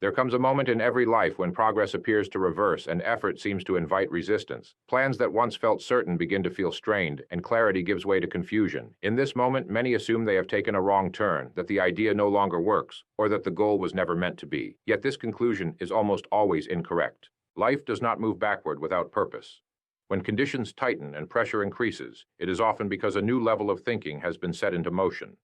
There comes a moment in every life when progress appears to reverse and effort seems to invite resistance. Plans that once felt certain begin to feel strained, and clarity gives way to confusion. In this moment, many assume they have taken a wrong turn, that the idea no longer works, or that the goal was never meant to be. Yet this conclusion is almost always incorrect. Life does not move backward without purpose. When conditions tighten and pressure increases, it is often because a new level of thinking has been set into motion.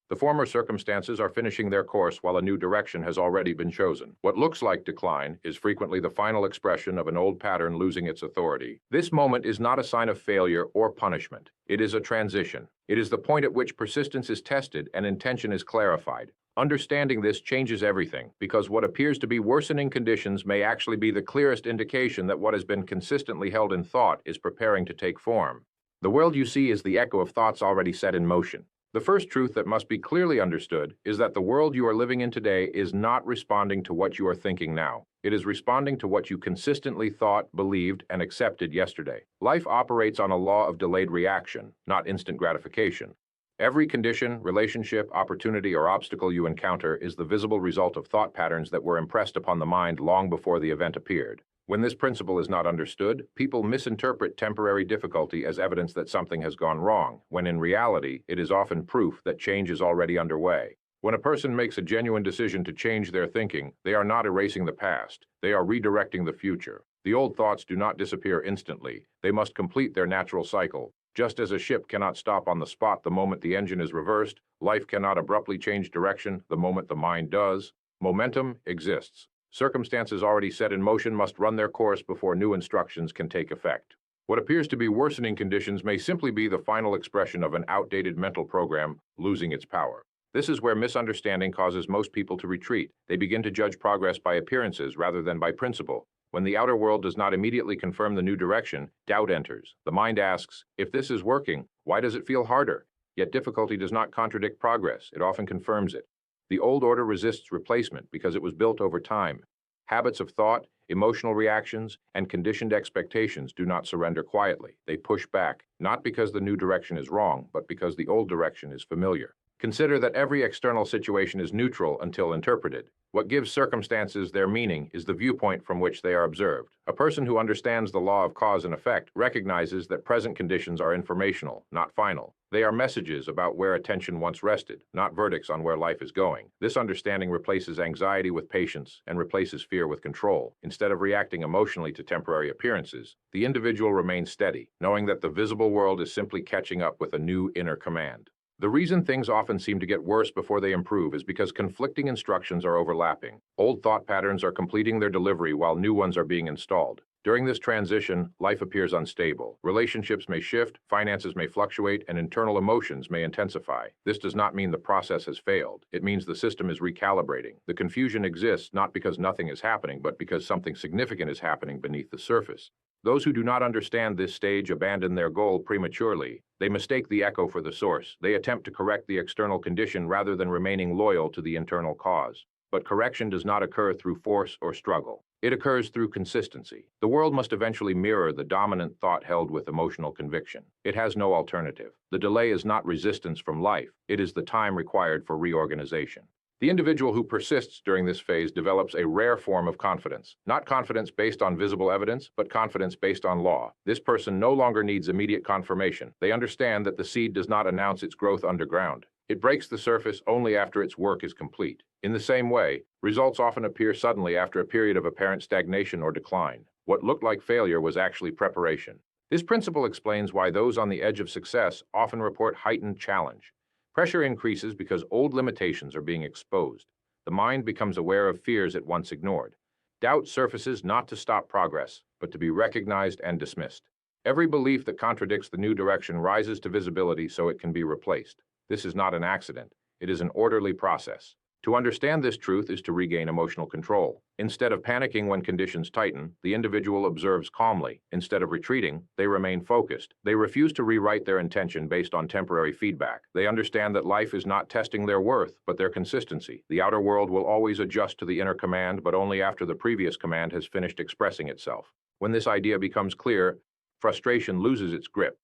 The former circumstances are finishing their course while a new direction has already been chosen. What looks like decline is frequently the final expression of an old pattern losing its authority. This moment is not a sign of failure or punishment. It is a transition. It is the point at which persistence is tested and intention is clarified. Understanding this changes everything, because what appears to be worsening conditions may actually be the clearest indication that what has been consistently held in thought is preparing to take form. The world you see is the echo of thoughts already set in motion. The first truth that must be clearly understood is that the world you are living in today is not responding to what you are thinking now. It is responding to what you consistently thought, believed, and accepted yesterday. Life operates on a law of delayed reaction, not instant gratification. Every condition, relationship, opportunity, or obstacle you encounter is the visible result of thought patterns that were impressed upon the mind long before the event appeared. When this principle is not understood, people misinterpret temporary difficulty as evidence that something has gone wrong, when in reality, it is often proof that change is already underway. When a person makes a genuine decision to change their thinking, they are not erasing the past, they are redirecting the future. The old thoughts do not disappear instantly, they must complete their natural cycle. Just as a ship cannot stop on the spot the moment the engine is reversed, life cannot abruptly change direction the moment the mind does. Momentum exists. Circumstances already set in motion must run their course before new instructions can take effect. What appears to be worsening conditions may simply be the final expression of an outdated mental program losing its power. This is where misunderstanding causes most people to retreat. They begin to judge progress by appearances rather than by principle. When the outer world does not immediately confirm the new direction, doubt enters. The mind asks, if this is working, why does it feel harder? Yet difficulty does not contradict progress, it often confirms it. The old order resists replacement because it was built over time. Habits of thought, emotional reactions, and conditioned expectations do not surrender quietly. They push back, not because the new direction is wrong, but because the old direction is familiar. Consider that every external situation is neutral until interpreted. What gives circumstances their meaning is the viewpoint from which they are observed. A person who understands the law of cause and effect recognizes that present conditions are informational, not final. They are messages about where attention once rested, not verdicts on where life is going. This understanding replaces anxiety with patience and replaces fear with control. Instead of reacting emotionally to temporary appearances, the individual remains steady, knowing that the visible world is simply catching up with a new inner command. The reason things often seem to get worse before they improve is because conflicting instructions are overlapping. Old thought patterns are completing their delivery while new ones are being installed. During this transition, life appears unstable. Relationships may shift, finances may fluctuate, and internal emotions may intensify. This does not mean the process has failed. It means the system is recalibrating. The confusion exists not because nothing is happening, but because something significant is happening beneath the surface. Those who do not understand this stage abandon their goal prematurely. They mistake the echo for the source. They attempt to correct the external condition rather than remaining loyal to the internal cause. But correction does not occur through force or struggle. It occurs through consistency. The world must eventually mirror the dominant thought held with emotional conviction. It has no alternative. The delay is not resistance from life. It is the time required for reorganization. The individual who persists during this phase develops a rare form of confidence. Not confidence based on visible evidence, but confidence based on law. This person no longer needs immediate confirmation. They understand that the seed does not announce its growth underground. It breaks the surface only after its work is complete. In the same way, results often appear suddenly after a period of apparent stagnation or decline. What looked like failure was actually preparation. This principle explains why those on the edge of success often report heightened challenge. Pressure increases because old limitations are being exposed. The mind becomes aware of fears it once ignored. Doubt surfaces not to stop progress, but to be recognized and dismissed. Every belief that contradicts the new direction rises to visibility so it can be replaced. This is not an accident. It is an orderly process. To understand this truth is to regain emotional control. Instead of panicking when conditions tighten, the individual observes calmly. Instead of retreating, they remain focused. They refuse to rewrite their intention based on temporary feedback. They understand that life is not testing their worth, but their consistency. The outer world will always adjust to the inner command, but only after the previous command has finished expressing itself. When this idea becomes clear, frustration loses its grip.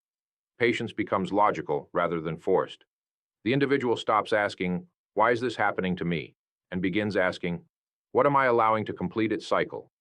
Patience becomes logical rather than forced. The individual stops asking, "Why is this happening to me?" and begins asking, What am I allowing to complete its cycle?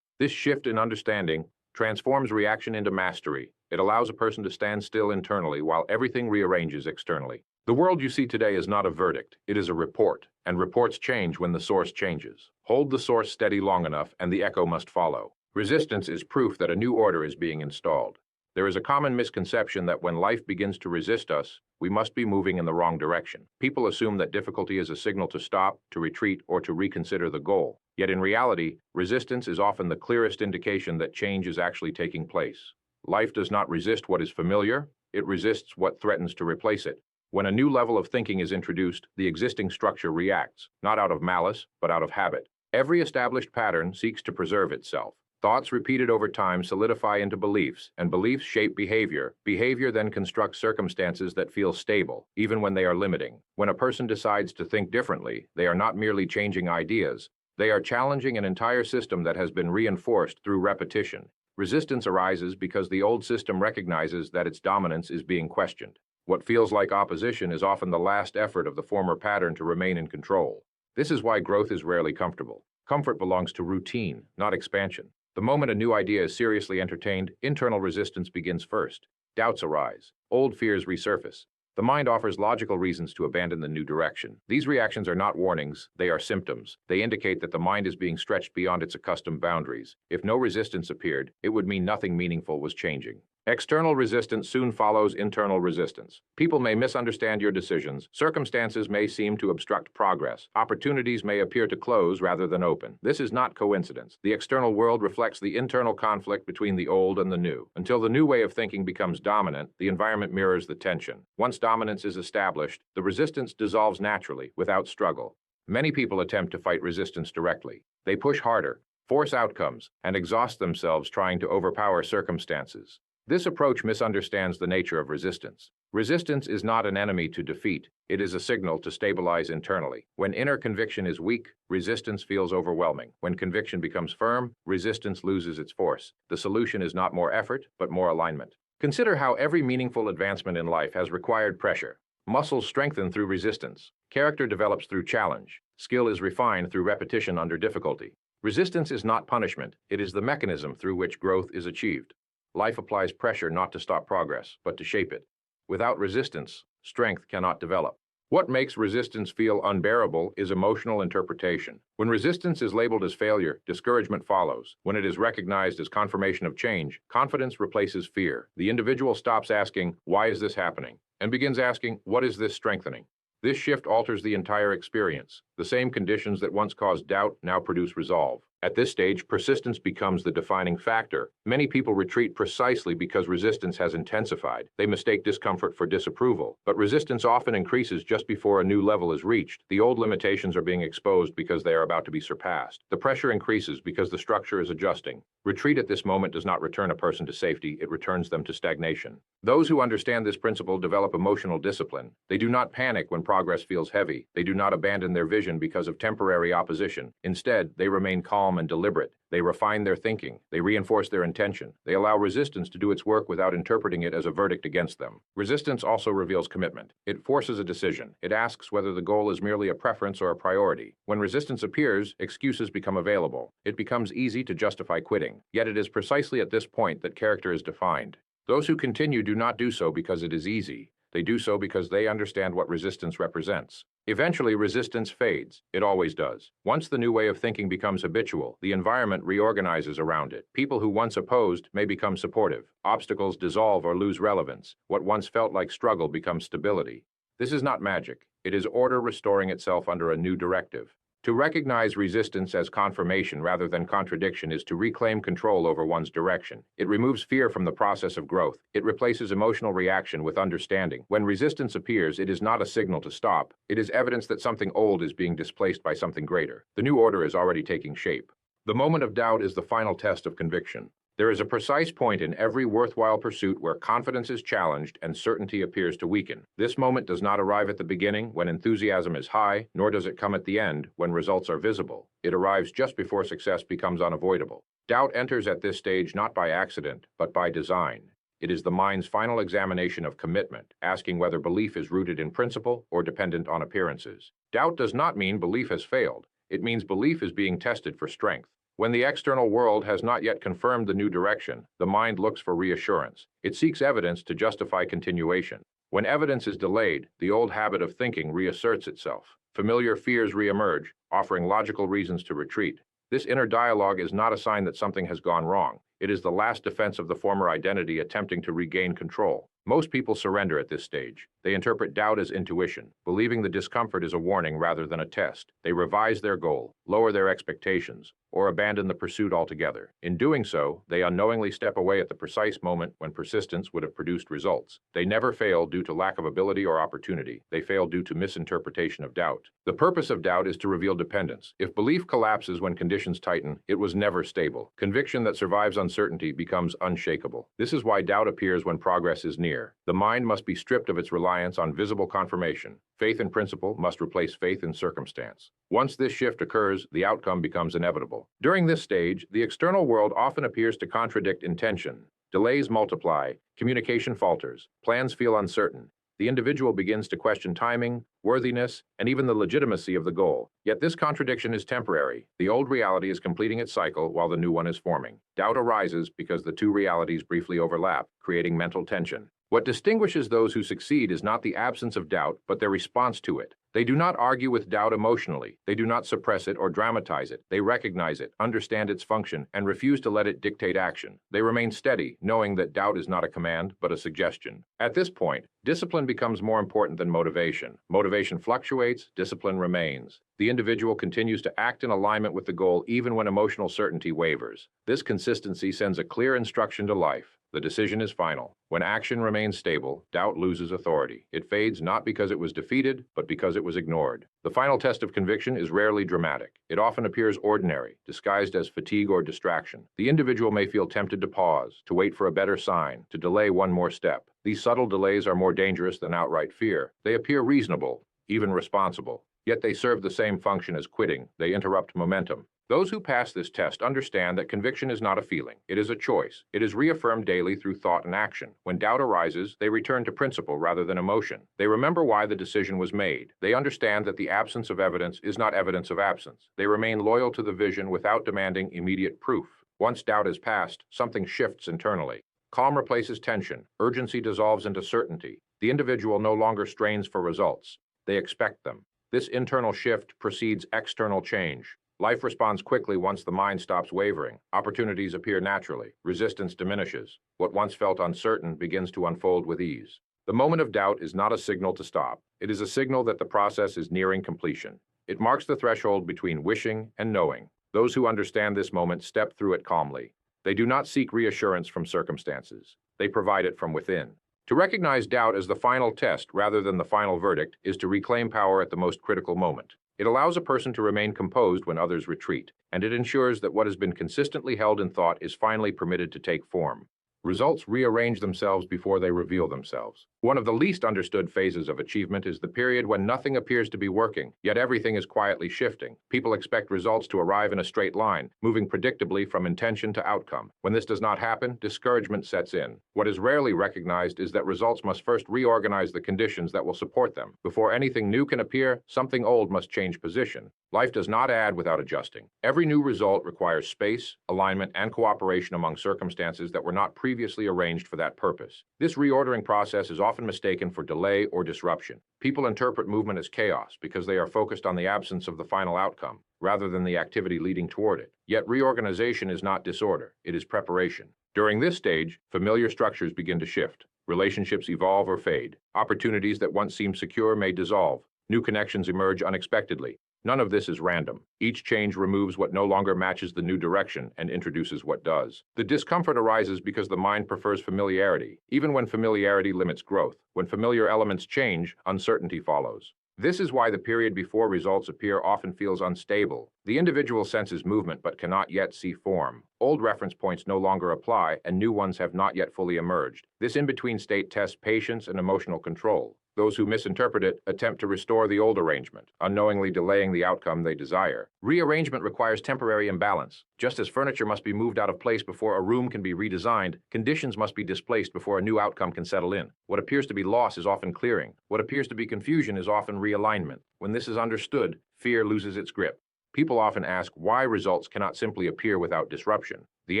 This shift in understanding transforms reaction into mastery. It allows a person to stand still internally while everything rearranges externally. The world you see today is not a verdict, it is a report, and reports change when the source changes. Hold the source steady long enough, and the echo must follow. Resistance is proof that a new order is being installed. There is a common misconception that when life begins to resist us, we must be moving in the wrong direction. People assume that difficulty is a signal to stop, to retreat, or to reconsider the goal. Yet in reality, resistance is often the clearest indication that change is actually taking place. Life does not resist what is familiar, it resists what threatens to replace it. When a new level of thinking is introduced, the existing structure reacts, not out of malice, but out of habit. Every established pattern seeks to preserve itself. Thoughts repeated over time solidify into beliefs, and beliefs shape behavior. Behavior then constructs circumstances that feel stable, even when they are limiting. When a person decides to think differently, they are not merely changing ideas, they are challenging an entire system that has been reinforced through repetition. Resistance arises because the old system recognizes that its dominance is being questioned. What feels like opposition is often the last effort of the former pattern to remain in control. This is why growth is rarely comfortable. Comfort belongs to routine, not expansion. The moment a new idea is seriously entertained, internal resistance begins first. Doubts arise. Old fears resurface. The mind offers logical reasons to abandon the new direction. These reactions are not warnings, they are symptoms. They indicate that the mind is being stretched beyond its accustomed boundaries. If no resistance appeared, it would mean nothing meaningful was changing. External resistance soon follows internal resistance. People may misunderstand your decisions, circumstances may seem to obstruct progress, opportunities may appear to close rather than open. This is not coincidence. The external world reflects the internal conflict between the old and the new. Until the new way of thinking becomes dominant, the environment mirrors the tension. Once dominance is established, the resistance dissolves naturally, without struggle. Many people attempt to fight resistance directly. They push harder, force outcomes, and exhaust themselves trying to overpower circumstances. This approach misunderstands the nature of resistance. Resistance is not an enemy to defeat, it is a signal to stabilize internally. When inner conviction is weak, resistance feels overwhelming. When conviction becomes firm, resistance loses its force. The solution is not more effort, but more alignment. Consider how every meaningful advancement in life has required pressure. Muscles strengthen through resistance. Character develops through challenge. Skill is refined through repetition under difficulty. Resistance is not punishment, it is the mechanism through which growth is achieved. Life applies pressure not to stop progress, but to shape it. Without resistance, strength cannot develop. What makes resistance feel unbearable is emotional interpretation. When resistance is labeled as failure, discouragement follows. When it is recognized as confirmation of change, confidence replaces fear. The individual stops asking, "Why is this happening?" and begins asking, "What is this strengthening?" This shift alters the entire experience. The same conditions that once caused doubt now produce resolve. At this stage, persistence becomes the defining factor. Many people retreat precisely because resistance has intensified. They mistake discomfort for disapproval. But resistance often increases just before a new level is reached. The old limitations are being exposed because they are about to be surpassed. The pressure increases because the structure is adjusting. Retreat at this moment does not return a person to safety, it returns them to stagnation. Those who understand this principle develop emotional discipline. They do not panic when progress feels heavy. They do not abandon their vision because of temporary opposition. Instead, they remain calm and deliberate. They refine their thinking. They reinforce their intention. They allow resistance to do its work without interpreting it as a verdict against them. Resistance also reveals commitment. It forces a decision. It asks whether the goal is merely a preference or a priority. When resistance appears, excuses become available. It becomes easy to justify quitting. Yet it is precisely at this point that character is defined. Those who continue do not do so because it is easy. They do so because they understand what resistance represents. Eventually, resistance fades. It always does. Once the new way of thinking becomes habitual, the environment reorganizes around it. People who once opposed may become supportive. Obstacles dissolve or lose relevance. What once felt like struggle becomes stability. This is not magic. It is order restoring itself under a new directive. To recognize resistance as confirmation rather than contradiction is to reclaim control over one's direction. It removes fear from the process of growth. It replaces emotional reaction with understanding. When resistance appears, it is not a signal to stop. It is evidence that something old is being displaced by something greater. The new order is already taking shape. The moment of doubt is the final test of conviction. There is a precise point in every worthwhile pursuit where confidence is challenged and certainty appears to weaken. This moment does not arrive at the beginning when enthusiasm is high, nor does it come at the end when results are visible. It arrives just before success becomes unavoidable. Doubt enters at this stage not by accident, but by design. It is the mind's final examination of commitment, asking whether belief is rooted in principle or dependent on appearances. Doubt does not mean belief has failed. It means belief is being tested for strength. When the external world has not yet confirmed the new direction, the mind looks for reassurance. It seeks evidence to justify continuation. When evidence is delayed, the old habit of thinking reasserts itself. Familiar fears reemerge, offering logical reasons to retreat. This inner dialogue is not a sign that something has gone wrong. It is the last defense of the former identity attempting to regain control. Most people surrender at this stage. They interpret doubt as intuition, believing the discomfort is a warning rather than a test. They revise their goal, lower their expectations, or abandon the pursuit altogether. In doing so, they unknowingly step away at the precise moment when persistence would have produced results. They never fail due to lack of ability or opportunity. They fail due to misinterpretation of doubt. The purpose of doubt is to reveal dependence. If belief collapses when conditions tighten, it was never stable. Conviction that survives uncertainty becomes unshakable. This is why doubt appears when progress is near. The mind must be stripped of its reliance on visible confirmation. Faith in principle must replace faith in circumstance. Once this shift occurs, the outcome becomes inevitable. During this stage, the external world often appears to contradict intention. Delays multiply, communication falters, plans feel uncertain. The individual begins to question timing, worthiness, and even the legitimacy of the goal. Yet this contradiction is temporary. The old reality is completing its cycle while the new one is forming. Doubt arises because the two realities briefly overlap, creating mental tension. What distinguishes those who succeed is not the absence of doubt, but their response to it. They do not argue with doubt emotionally. They do not suppress it or dramatize it. They recognize it, understand its function, and refuse to let it dictate action. They remain steady, knowing that doubt is not a command, but a suggestion. At this point, discipline becomes more important than motivation. Motivation fluctuates, discipline remains. The individual continues to act in alignment with the goal even when emotional certainty wavers. This consistency sends a clear instruction to life. The decision is final. When action remains stable, doubt loses authority. It fades not because it was defeated, but because it was ignored. The final test of conviction is rarely dramatic. It often appears ordinary, disguised as fatigue or distraction. The individual may feel tempted to pause, to wait for a better sign, to delay one more step. These subtle delays are more dangerous than outright fear. They appear reasonable, even responsible. Yet they serve the same function as quitting. They interrupt momentum. Those who pass this test understand that conviction is not a feeling. It is a choice. It is reaffirmed daily through thought and action. When doubt arises, they return to principle rather than emotion. They remember why the decision was made. They understand that the absence of evidence is not evidence of absence. They remain loyal to the vision without demanding immediate proof. Once doubt is passed, something shifts internally. Calm replaces tension. Urgency dissolves into certainty. The individual no longer strains for results. They expect them. This internal shift precedes external change. Life responds quickly once the mind stops wavering. Opportunities appear naturally. Resistance diminishes. What once felt uncertain begins to unfold with ease. The moment of doubt is not a signal to stop. It is a signal that the process is nearing completion. It marks the threshold between wishing and knowing. Those who understand this moment step through it calmly. They do not seek reassurance from circumstances. They provide it from within. To recognize doubt as the final test rather than the final verdict is to reclaim power at the most critical moment. It allows a person to remain composed when others retreat, and it ensures that what has been consistently held in thought is finally permitted to take form. Results rearrange themselves before they reveal themselves. One of the least understood phases of achievement is the period when nothing appears to be working, yet everything is quietly shifting. People expect results to arrive in a straight line, moving predictably from intention to outcome. When this does not happen, discouragement sets in. What is rarely recognized is that results must first reorganize the conditions that will support them. Before anything new can appear, something old must change position. Life does not add without adjusting. Every new result requires space, alignment, and cooperation among circumstances that were not previously arranged for that purpose. This reordering process is often mistaken for delay or disruption. People interpret movement as chaos because they are focused on the absence of the final outcome, rather than the activity leading toward it. Yet reorganization is not disorder, it is preparation. During this stage, familiar structures begin to shift. Relationships evolve or fade. Opportunities that once seemed secure may dissolve. New connections emerge unexpectedly. None of this is random. Each change removes what no longer matches the new direction and introduces what does. The discomfort arises because the mind prefers familiarity, even when familiarity limits growth. When familiar elements change, uncertainty follows. This is why the period before results appear often feels unstable. The individual senses movement but cannot yet see form. Old reference points no longer apply, and new ones have not yet fully emerged. This in-between state tests patience and emotional control. Those who misinterpret it attempt to restore the old arrangement, unknowingly delaying the outcome they desire. Rearrangement requires temporary imbalance. Just as furniture must be moved out of place before a room can be redesigned, conditions must be displaced before a new outcome can settle in. What appears to be loss is often clearing. What appears to be confusion is often realignment. When this is understood, fear loses its grip. People often ask why results cannot simply appear without disruption. The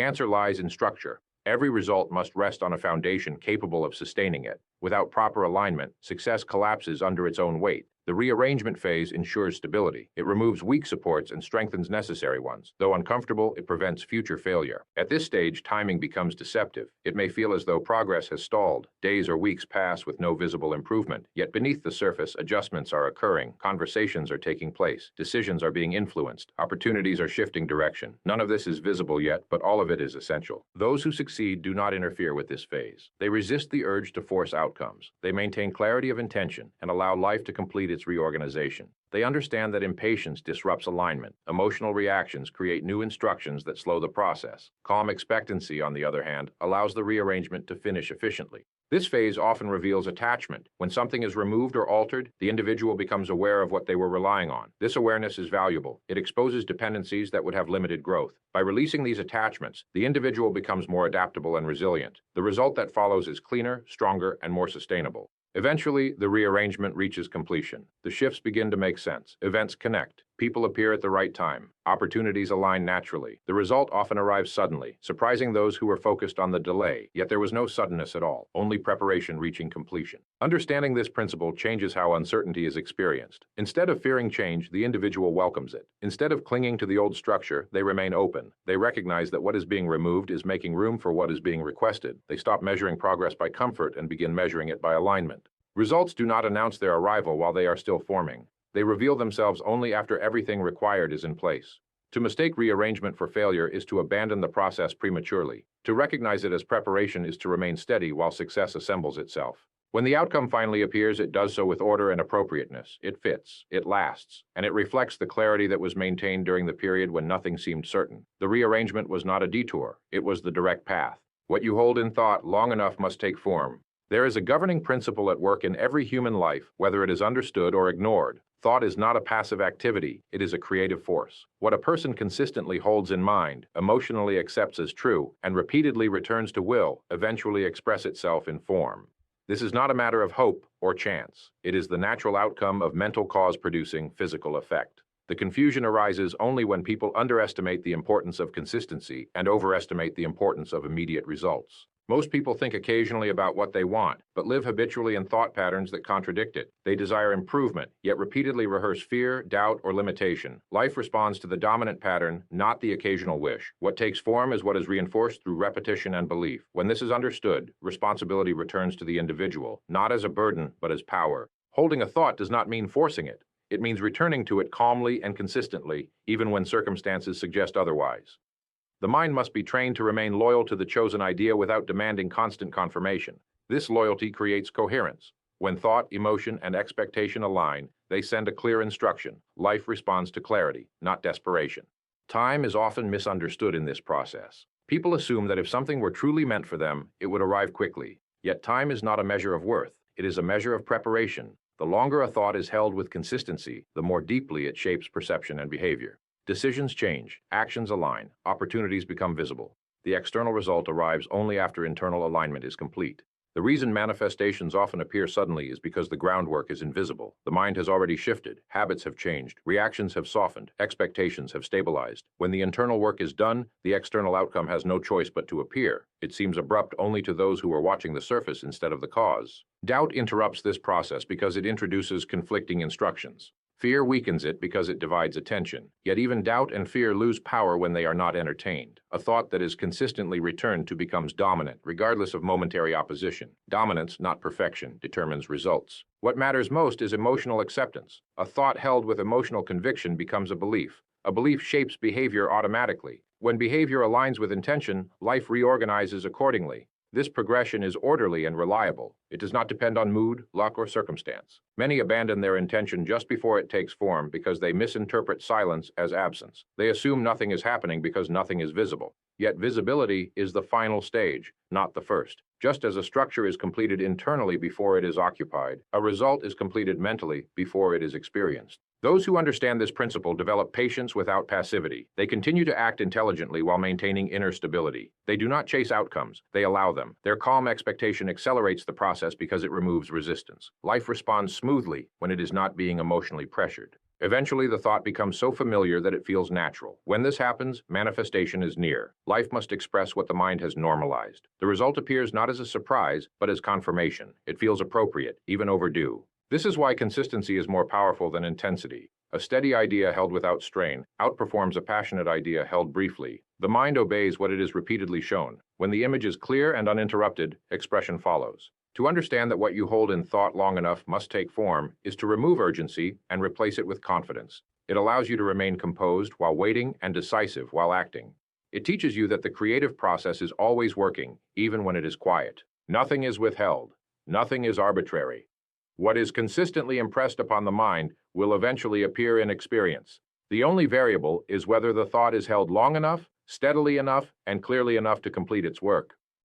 answer lies in structure. Every result must rest on a foundation capable of sustaining it. Without proper alignment, success collapses under its own weight. The rearrangement phase ensures stability. It removes weak supports and strengthens necessary ones. Though uncomfortable, it prevents future failure. At this stage, timing becomes deceptive. It may feel as though progress has stalled. Days or weeks pass with no visible improvement. Yet beneath the surface, adjustments are occurring. Conversations are taking place. Decisions are being influenced. Opportunities are shifting direction. None of this is visible yet, but all of it is essential. Those who succeed do not interfere with this phase. They resist the urge to force outcomes. They maintain clarity of intention and allow life to complete its reorganization. They understand that impatience disrupts alignment. Emotional reactions create new instructions that slow the process. Calm expectancy, on the other hand, allows the rearrangement to finish efficiently. This phase often reveals attachment. When something is removed or altered, the individual becomes aware of what they were relying on. This awareness is valuable. It exposes dependencies that would have limited growth. By releasing these attachments, the individual becomes more adaptable and resilient. The result that follows is cleaner, stronger, and more sustainable. Eventually, the rearrangement reaches completion. The shifts begin to make sense. Events connect. People appear at the right time. Opportunities align naturally. The result often arrives suddenly, surprising those who were focused on the delay. Yet there was no suddenness at all, only preparation reaching completion. Understanding this principle changes how uncertainty is experienced. Instead of fearing change, the individual welcomes it. Instead of clinging to the old structure, they remain open. They recognize that what is being removed is making room for what is being requested. They stop measuring progress by comfort and begin measuring it by alignment. Results do not announce their arrival while they are still forming. They reveal themselves only after everything required is in place. To mistake rearrangement for failure is to abandon the process prematurely. To recognize it as preparation is to remain steady while success assembles itself. When the outcome finally appears, it does so with order and appropriateness. It fits, it lasts, and it reflects the clarity that was maintained during the period when nothing seemed certain. The rearrangement was not a detour, it was the direct path. What you hold in thought long enough must take form. There is a governing principle at work in every human life, whether it is understood or ignored. Thought is not a passive activity, it is a creative force. What a person consistently holds in mind, emotionally accepts as true, and repeatedly returns to will eventually express itself in form. This is not a matter of hope or chance. It is the natural outcome of mental cause producing physical effect. The confusion arises only when people underestimate the importance of consistency and overestimate the importance of immediate results. Most people think occasionally about what they want, but live habitually in thought patterns that contradict it. They desire improvement, yet repeatedly rehearse fear, doubt, or limitation. Life responds to the dominant pattern, not the occasional wish. What takes form is what is reinforced through repetition and belief. When this is understood, responsibility returns to the individual, not as a burden, but as power. Holding a thought does not mean forcing it. It means returning to it calmly and consistently, even when circumstances suggest otherwise. The mind must be trained to remain loyal to the chosen idea without demanding constant confirmation. This loyalty creates coherence. When thought, emotion, and expectation align, they send a clear instruction. Life responds to clarity, not desperation. Time is often misunderstood in this process. People assume that if something were truly meant for them, it would arrive quickly. Yet time is not a measure of worth. It is a measure of preparation. The longer a thought is held with consistency, the more deeply it shapes perception and behavior. Decisions change, actions align, opportunities become visible. The external result arrives only after internal alignment is complete. The reason manifestations often appear suddenly is because the groundwork is invisible. The mind has already shifted, habits have changed, reactions have softened, expectations have stabilized. When the internal work is done, the external outcome has no choice but to appear. It seems abrupt only to those who are watching the surface instead of the cause. Doubt interrupts this process because it introduces conflicting instructions. Fear weakens it because it divides attention. Yet even doubt and fear lose power when they are not entertained. A thought that is consistently returned to becomes dominant, regardless of momentary opposition. Dominance, not perfection, determines results. What matters most is emotional acceptance. A thought held with emotional conviction becomes a belief. A belief shapes behavior automatically. When behavior aligns with intention, life reorganizes accordingly. This progression is orderly and reliable. It does not depend on mood, luck, or circumstance. Many abandon their intention just before it takes form because they misinterpret silence as absence. They assume nothing is happening because nothing is visible. Yet visibility is the final stage, not the first. Just as a structure is completed internally before it is occupied, a result is completed mentally before it is experienced. Those who understand this principle develop patience without passivity. They continue to act intelligently while maintaining inner stability. They do not chase outcomes, they allow them. Their calm expectation accelerates the process because it removes resistance. Life responds smoothly when it is not being emotionally pressured. Eventually, the thought becomes so familiar that it feels natural. When this happens, manifestation is near. Life must express what the mind has normalized. The result appears not as a surprise, but as confirmation. It feels appropriate, even overdue. This is why consistency is more powerful than intensity. A steady idea held without strain outperforms a passionate idea held briefly. The mind obeys what it is repeatedly shown. When the image is clear and uninterrupted, expression follows. To understand that what you hold in thought long enough must take form is to remove urgency and replace it with confidence. It allows you to remain composed while waiting and decisive while acting. It teaches you that the creative process is always working, even when it is quiet. Nothing is withheld. Nothing is arbitrary. What is consistently impressed upon the mind will eventually appear in experience. The only variable is whether the thought is held long enough, steadily enough, and clearly enough to complete its work.